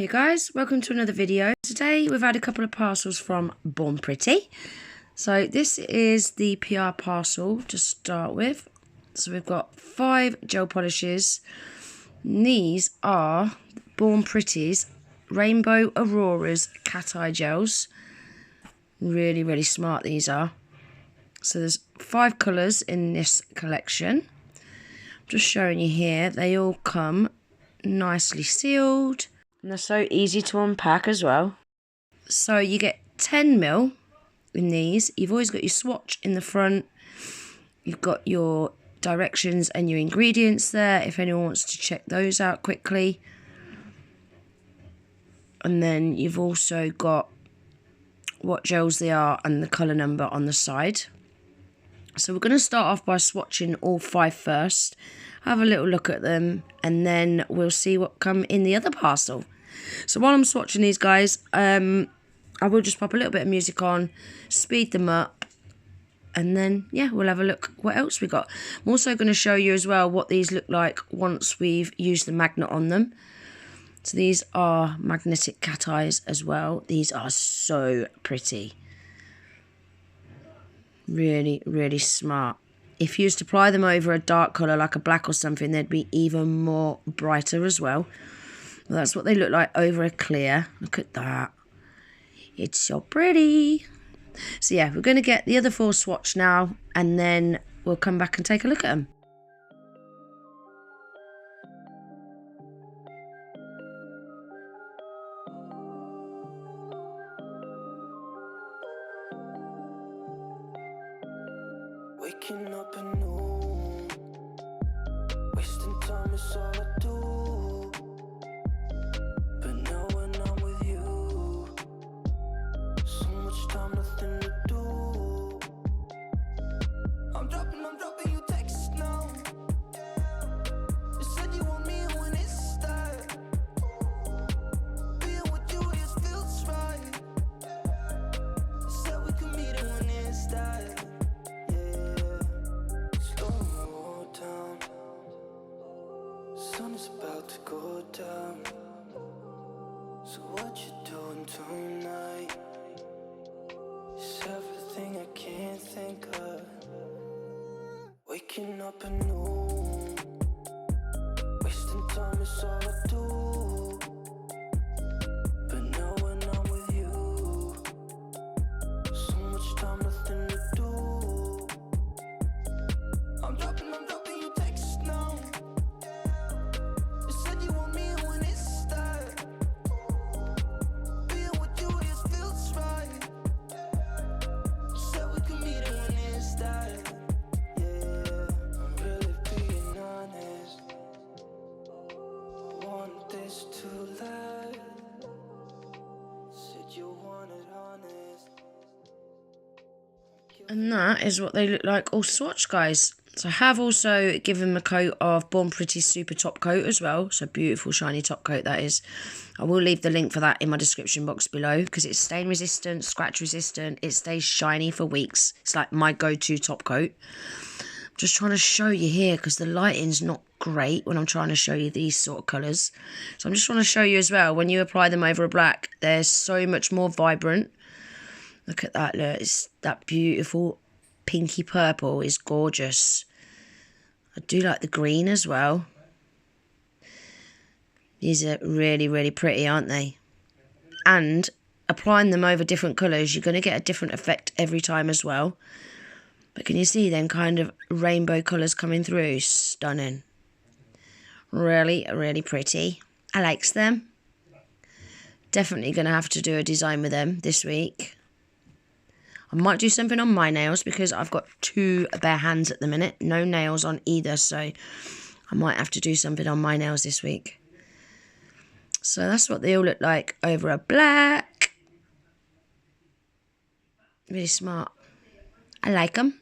Hey guys, welcome to another video. Today we've had a couple of parcels from Born Pretty. So this is the PR parcel to start with. So we've got 5 gel polishes. These are Born Pretty's Rainbow Aurora's cat eye gels. Really smart these are. So there's 5 colours in this collection. I'm just showing you here. They all come nicely sealed. And they're so easy to unpack as well. So you get 10ml in these. You've always got your swatch in the front. You've got your directions and your ingredients there if anyone wants to check those out quickly. And then you've also got what gels they are and the colour number on the side. So we're going to start off by swatching all 5 first. Have a little look at them and then we'll see what come in the other parcel. So while I'm swatching these guys, I will just pop a little bit of music on, speed them up, and then, yeah, we'll have a look what else we got. I'm also going to show you as well what these look like once we've used the magnet on them. So these are magnetic cat eyes as well. These are so pretty. Really smart. If you used to apply them over a dark colour like a black or something, they'd be even more brighter as well. Well, that's what they look like over a clear. Look at that. It's so pretty. So yeah, we're going to get the other 4 swatched now and then we'll come back and take a look at them. Waking up anew, wasting time is all I do. But now when I'm with you, so much time, nothing to do. I'm dropping you texts now. You said you want me when it's that. Being with you just feels right. You said we could meet it when it's that. Sun is about to go down. So what you doing tonight? It's everything I can't think of. Waking up anew, wasting time is all I do. But now when I'm with you, so much time, nothing to do. I'm dropping you texts now. You said you want me when it's that. Being with you just feels right. You said we could meet it when it's that. Yeah, I'm really being honest. I want this to last. Said you wanted honest. And that is what they look like all swatched, guys. So I have also given them a coat of Born Pretty Super Top Coat as well. So beautiful shiny top coat that is. I will leave the link for that in my description box below because it's stain resistant, scratch resistant. It stays shiny for weeks. It's like my go-to top coat. I'm just trying to show you here because the lighting's not great when I'm trying to show you these sort of colours. So I'm just trying to show you as well, when you apply them over a black, they're so much more vibrant. Look at that, look. It's that beautiful pinky purple is gorgeous. I do like the green as well. These are really pretty, aren't they? And applying them over different colours, you're going to get a different effect every time as well. But can you see them kind of rainbow colours coming through? Stunning. Really pretty. I likes them. Definitely going to have to do a design with them this week. I might do something on my nails because I've got 2 bare hands at the minute. No nails on either, so I might have to do something on my nails this week. So that's what they all look like over a black. Really smart. I like them.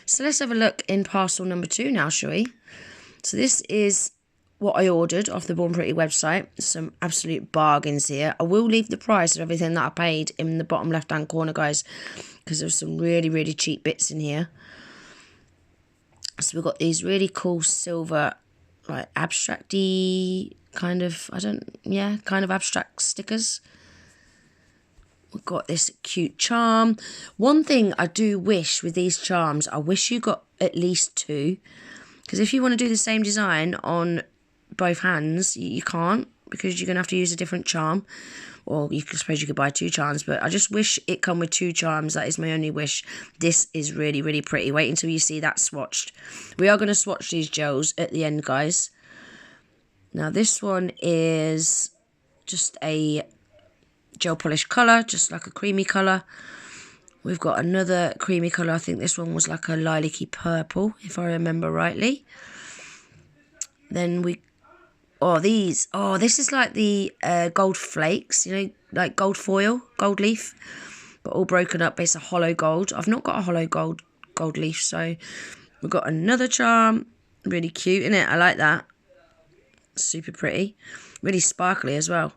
So let's have a look in parcel number 2 now, shall we? So this is what I ordered off the Born Pretty website. Some absolute bargains here. I will leave the price of everything that I paid in the bottom left hand corner, guys, because there's some really cheap bits in here. So we've got these really cool silver, like abstracty kind of, kind of abstract stickers. We've got this cute charm. One thing I do wish with these charms, I wish you got at least 2. Because if you want to do the same design on both hands, you can't, because you're going to have to use a different charm. Or I suppose you could buy 2 charms, but I just wish it come with 2 charms. That is my only wish. This is really, really pretty. Wait until you see that swatched. We are going to swatch these gels at the end, guys. Now, this one is just a gel polish colour, just like a creamy colour. We've got another creamy colour. I think this one was like a lilac-y purple, if I remember rightly. Then this is like the gold flakes, you know, like gold foil, gold leaf, but all broken up. It's a holo gold. I've not got a holo gold leaf, so we've got another charm. Really cute, isn't it? I like that. Super pretty. Really sparkly as well.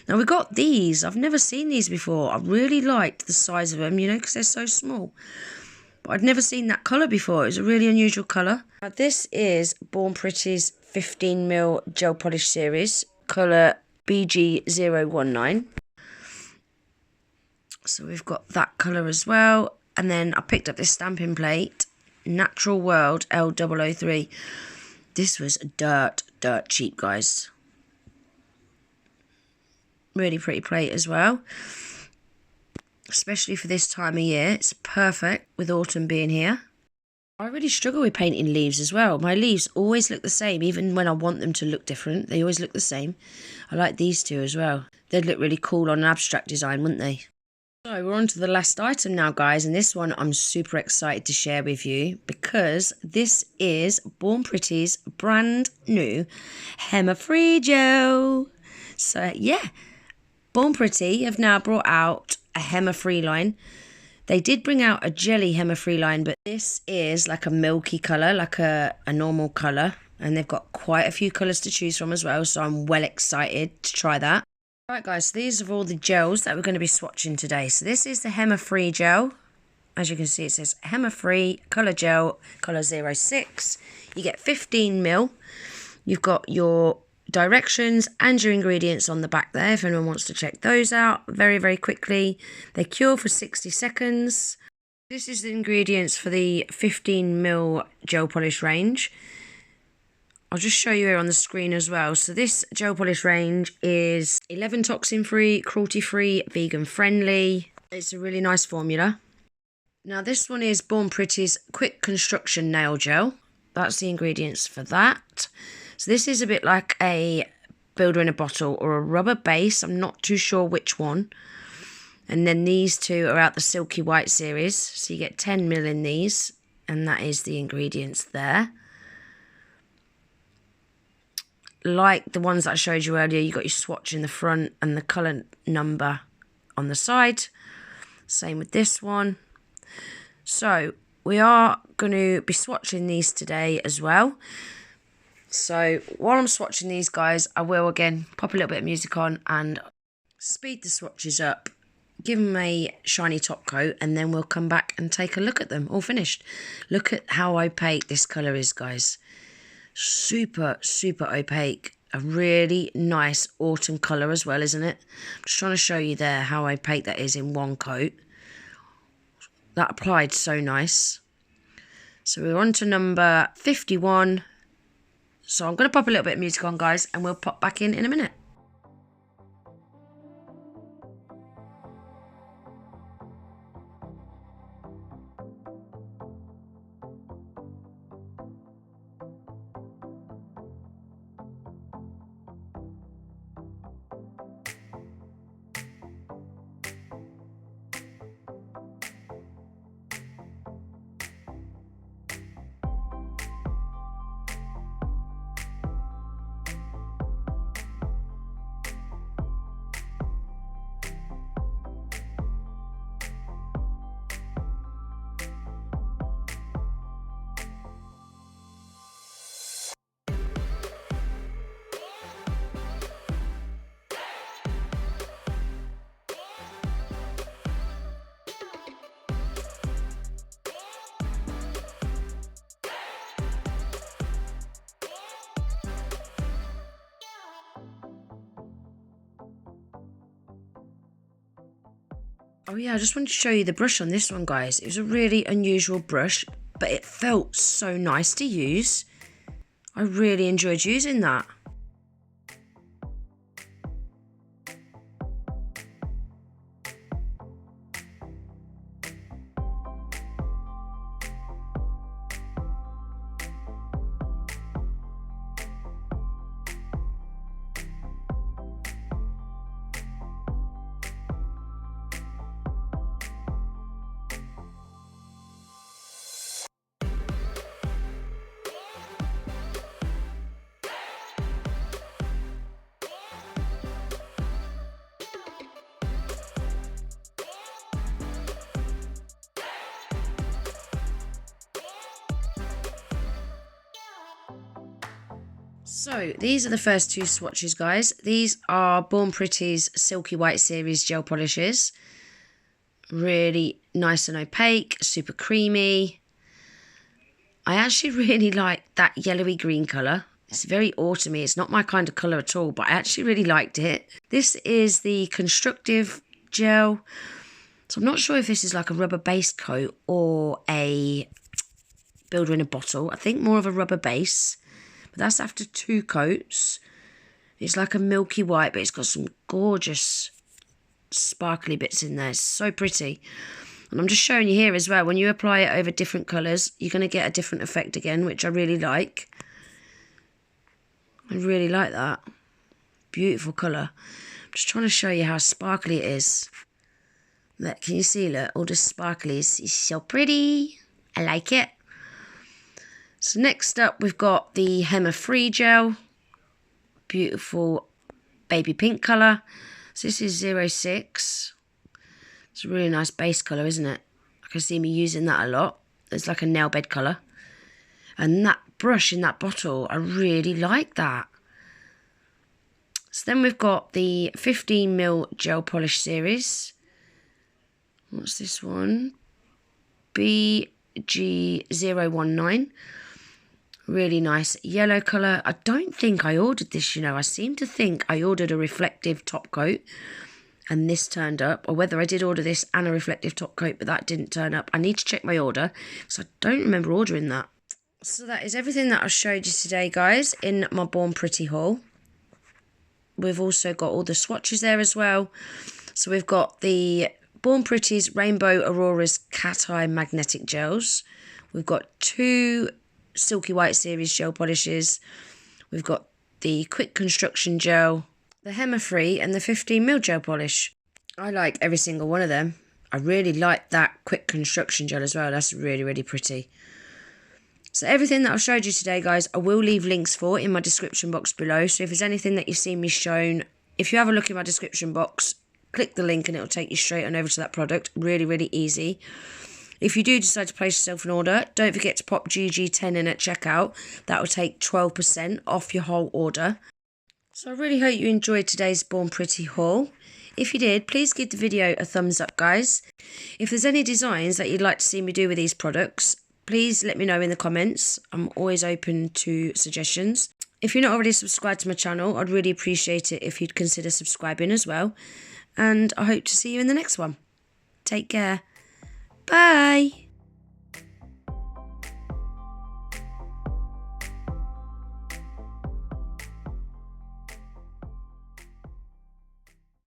Now we got these. I've never seen these before. I really liked the size of them, you know, because they're so small. But I'd never seen that colour before. It was a really unusual colour. Now this is Born Pretty's 15mm gel polish series, colour BG019. So we've got that colour as well. And then I picked up this stamping plate, Natural World L003. This was dirt cheap, guys. Really pretty plate as well. Especially for this time of year. It's perfect with autumn being here. I really struggle with painting leaves as well. My leaves always look the same, even when I want them to look different. They always look the same. I like these 2 as well. They'd look really cool on an abstract design, wouldn't they? So we're on to the last item now, guys. And this one I'm super excited to share with you, because this is Born Pretty's brand new Hema Free Gel. So yeah, Born Pretty have now brought out a Hema Free line. They did bring out a jelly Hema Free line, but this is like a milky colour, like a normal colour. And they've got quite a few colours to choose from as well, so I'm well excited to try that. Right, guys, so these are all the gels that we're going to be swatching today. So this is the Hema Free gel. As you can see, it says Hema Free Colour Gel, colour 06. You get 15ml. You've got your directions and your ingredients on the back there if anyone wants to check those out very, very quickly. They cure for 60 seconds. This is the ingredients for the 15ml gel polish range. I'll just show you here on the screen as well. So this gel polish range is 11 toxin free, cruelty free, vegan friendly. It's a really nice formula. Now this one is Born Pretty's Quick Construction Nail Gel. That's the ingredients for that. So this is a bit like a builder in a bottle or a rubber base. I'm not too sure which one. And then these 2 are out the Silky White series. So you get 10ml in these. And that is the ingredients there. Like the ones that I showed you earlier, you got your swatch in the front and the colour number on the side. Same with this one. So we are going to be swatching these today as well. So while I'm swatching these, guys, I will again pop a little bit of music on and speed the swatches up, give them a shiny top coat, and then we'll come back and take a look at them all finished. Look at how opaque this colour is, guys. Super opaque. A really nice autumn colour as well, isn't it? I'm just trying to show you there how opaque that is in one coat. That applied so nice. So we're on to number 51. So I'm going to pop a little bit of music on, guys, and we'll pop back in a minute. Oh yeah, I just wanted to show you the brush on this one, guys. It was a really unusual brush, but it felt so nice to use. I really enjoyed using that. So these are the first two swatches, guys. These are Born Pretty's Silky White Series gel polishes. Really nice and opaque, super creamy. I actually really like that yellowy green colour. It's very autumny. It's not my kind of colour at all, but I actually really liked it. This is the Constructive gel. So I'm not sure if this is like a rubber base coat or a builder in a bottle. I think more of a rubber base. But that's after 2 coats. It's like a milky white, but it's got some gorgeous sparkly bits in there. It's so pretty. And I'm just showing you here as well, when you apply it over different colours, you're going to get a different effect again, which I really like. I really like that. Beautiful colour. I'm just trying to show you how sparkly it is. Look, can you see, look, all the sparklies. It's so pretty. I like it. So next up, we've got the Hema Free Gel. Beautiful baby pink colour. So this is 06. It's a really nice base colour, isn't it? I can see me using that a lot. It's like a nail bed colour. And that brush in that bottle, I really like that. So then we've got the 15mm gel polish series. What's this one? BG019. Really nice yellow colour. I don't think I ordered this, you know. I seem to think I ordered a reflective top coat and this turned up. Or whether I did order this and a reflective top coat, but that didn't turn up. I need to check my order because I don't remember ordering that. So that is everything that I showed you today, guys, in my Born Pretty haul. We've also got all the swatches there as well. So we've got the Born Pretty's Rainbow Aurora's Cat Eye Magnetic Gels. We've got 2 Silky White Series gel polishes. We've got the Quick Construction Gel, the Hema Free, and the 15mm gel polish. I like every single one of them. I really like that Quick Construction Gel as well. That's really, really pretty. So everything that I've showed you today, guys, I will leave links for in my description box below. So if there's anything that you've seen me shown, if you have a look in my description box, click the link and it'll take you straight on over to that product. Really, really easy. If you do decide to place yourself an order, don't forget to pop GG10 in at checkout. That will take 12% off your whole order. So I really hope you enjoyed today's Born Pretty haul. If you did, please give the video a thumbs up, guys. If there's any designs that you'd like to see me do with these products, please let me know in the comments. I'm always open to suggestions. If you're not already subscribed to my channel, I'd really appreciate it if you'd consider subscribing as well. And I hope to see you in the next one. Take care. Bye.